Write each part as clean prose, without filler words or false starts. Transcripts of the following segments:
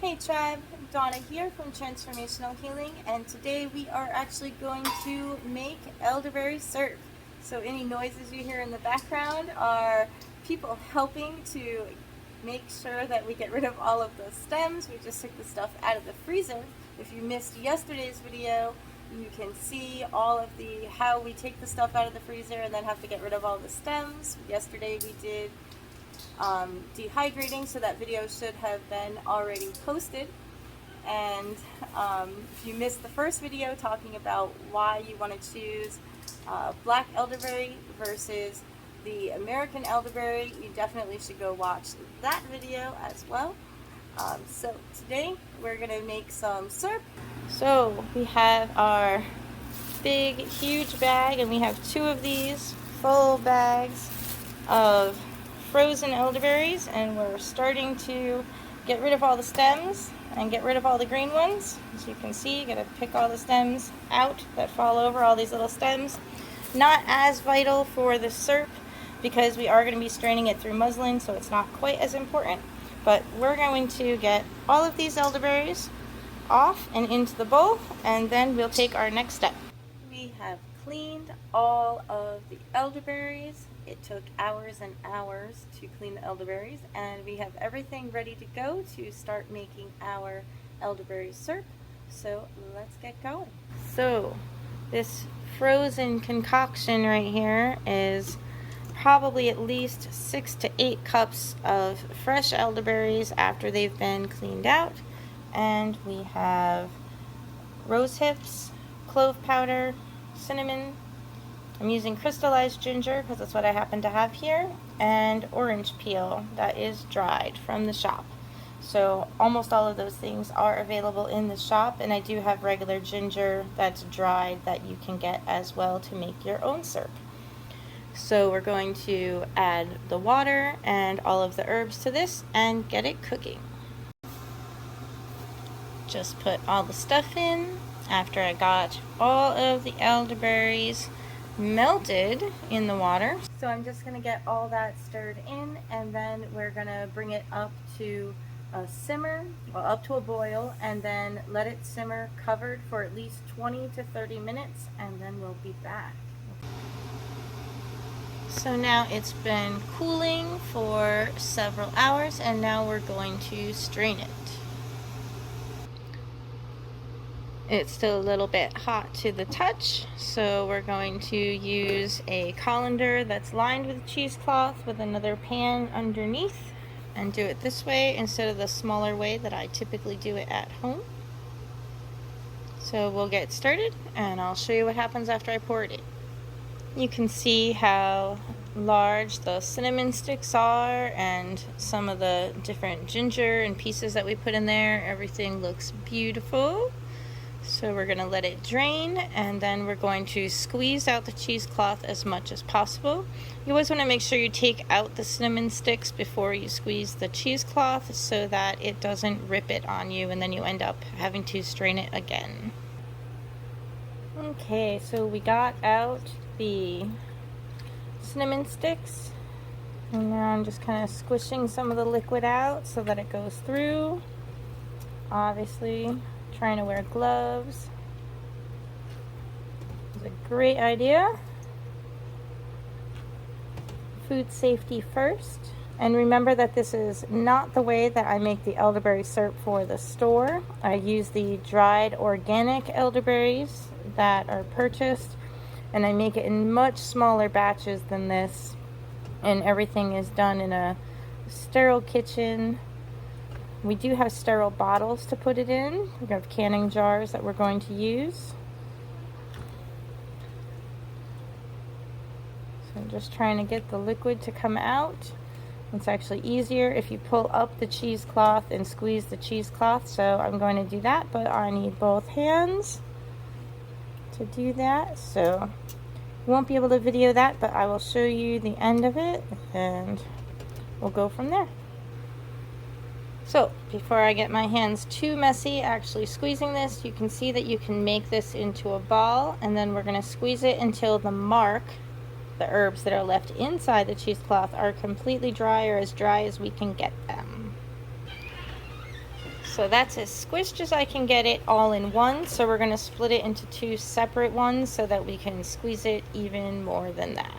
Hey tribe, Dawna here from Transformational Healing, and today we are actually going to make elderberry syrup. So any noises you hear in the background are people helping to make sure that we get rid of all of the stems. We just took the stuff out of the freezer. If you missed yesterday's video, you can see all of the how we take the stuff out of the freezer and then have to get rid of all the stems. Yesterday we did dehydrating, so that video should have been already posted. And if you missed the first video talking about why you want to choose black elderberry versus the American elderberry, you definitely should go watch that video as well. So today we're going to make some syrup. So we have our big huge bag, and we have two of these full bags of frozen elderberries, and we're starting to get rid of all the stems and get rid of all the green ones. As you can see, you gotta pick all the stems out that fall over, all these little stems. Not as vital for the syrup because we are going to be straining it through muslin, so it's not quite as important. But we're going to get all of these elderberries off and into the bowl, and then we'll take our next step. We have cleaned all of the elderberries. It took hours and hours to clean the elderberries, and we have everything ready to go to start making our elderberry syrup. So let's get going. So this frozen concoction right here is probably at least 6 to 8 cups of fresh elderberries after they've been cleaned out. And we have rose hips, clove powder, cinnamon. I'm using crystallized ginger because that's what I happen to have here, and orange peel that is dried from the shop. So almost all of those things are available in the shop, and I do have regular ginger that's dried that you can get as well to make your own syrup. So we're going to add the water and all of the herbs to this and get it cooking. Just put all the stuff in after I got all of the elderberries melted in the water. So I'm just going to get all that stirred in, and then we're going to bring it up to a simmer, well, up to a boil, and then let it simmer covered for at least 20 to 30 minutes, and then we'll be back. So now it's been cooling for several hours, and now we're going to strain it. It's still a little bit hot to the touch, so we're going to use a colander that's lined with cheesecloth with another pan underneath, and do it this way instead of the smaller way that I typically do it at home. So we'll get started, and I'll show you what happens after I pour it in. You can see how large the cinnamon sticks are, and some of the different ginger and pieces that we put in there. Everything looks beautiful. So we're going to let it drain, and then we're going to squeeze out the cheesecloth as much as possible. You always want to make sure you take out the cinnamon sticks before you squeeze the cheesecloth so that it doesn't rip it on you, and then you end up having to strain it again. Okay, so we got out the cinnamon sticks, and now I'm just kind of squishing some of the liquid out so that it goes through. Obviously, trying to wear gloves is a great idea. Food safety first. And remember that this is not the way that I make the elderberry syrup for the store. I use the dried organic elderberries that are purchased, and I make it in much smaller batches than this, and everything is done in a sterile kitchen. We do have sterile bottles to put it in. We have canning jars that we're going to use. So I'm just trying to get the liquid to come out. It's actually easier if you pull up the cheesecloth and squeeze the cheesecloth. So I'm going to do that, but I need both hands to do that. So I won't be able to video that, but I will show you the end of it, and we'll go from there. So before I get my hands too messy actually squeezing this, you can see that you can make this into a ball, and then we're going to squeeze it until the marc, the herbs that are left inside the cheesecloth, are completely dry, or as dry as we can get them. So that's as squished as I can get it all in one. So we're going to split it into 2 separate ones so that we can squeeze it even more than that.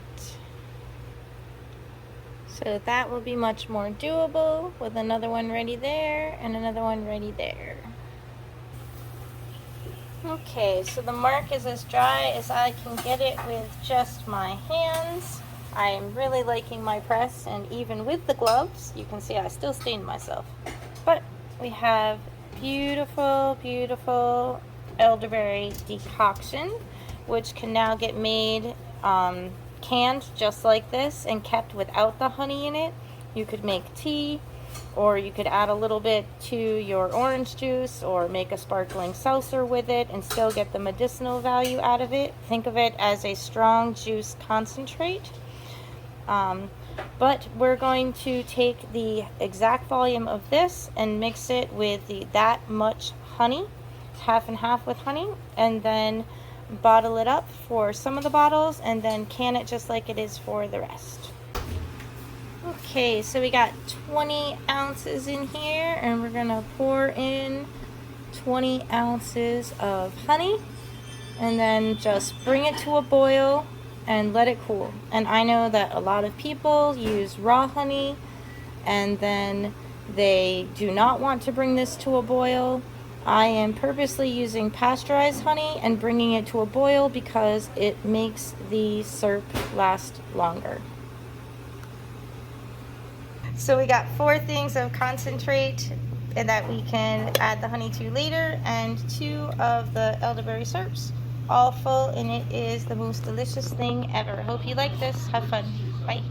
So that will be much more doable with another one ready there and another one ready there. Okay, so the mark is as dry as I can get it with just my hands. I'm really liking my press, and even with the gloves, you can see I still stained myself. But we have beautiful, beautiful elderberry decoction, which can now get made canned just like this and kept without the honey in it. You could make tea, or you could add a little bit to your orange juice or make a sparkling seltzer with it and still get the medicinal value out of it. Think of it as a strong juice concentrate. But we're going to take the exact volume of this and mix it with that much honey, half and half with honey, and then bottle it up for some of the bottles and then can it just like it is for the rest. Okay, so we got 20 ounces in here, and we're gonna pour in 20 ounces of honey and then just bring it to a boil and let it cool. And I know that a lot of people use raw honey and then they do not want to bring this to a boil. I am purposely using pasteurized honey and bringing it to a boil because it makes the syrup last longer. So we got 4 things of concentrate that we can add the honey to later, and 2 of the elderberry syrups, all full, and it is the most delicious thing ever. Hope you like this. Have fun. Bye.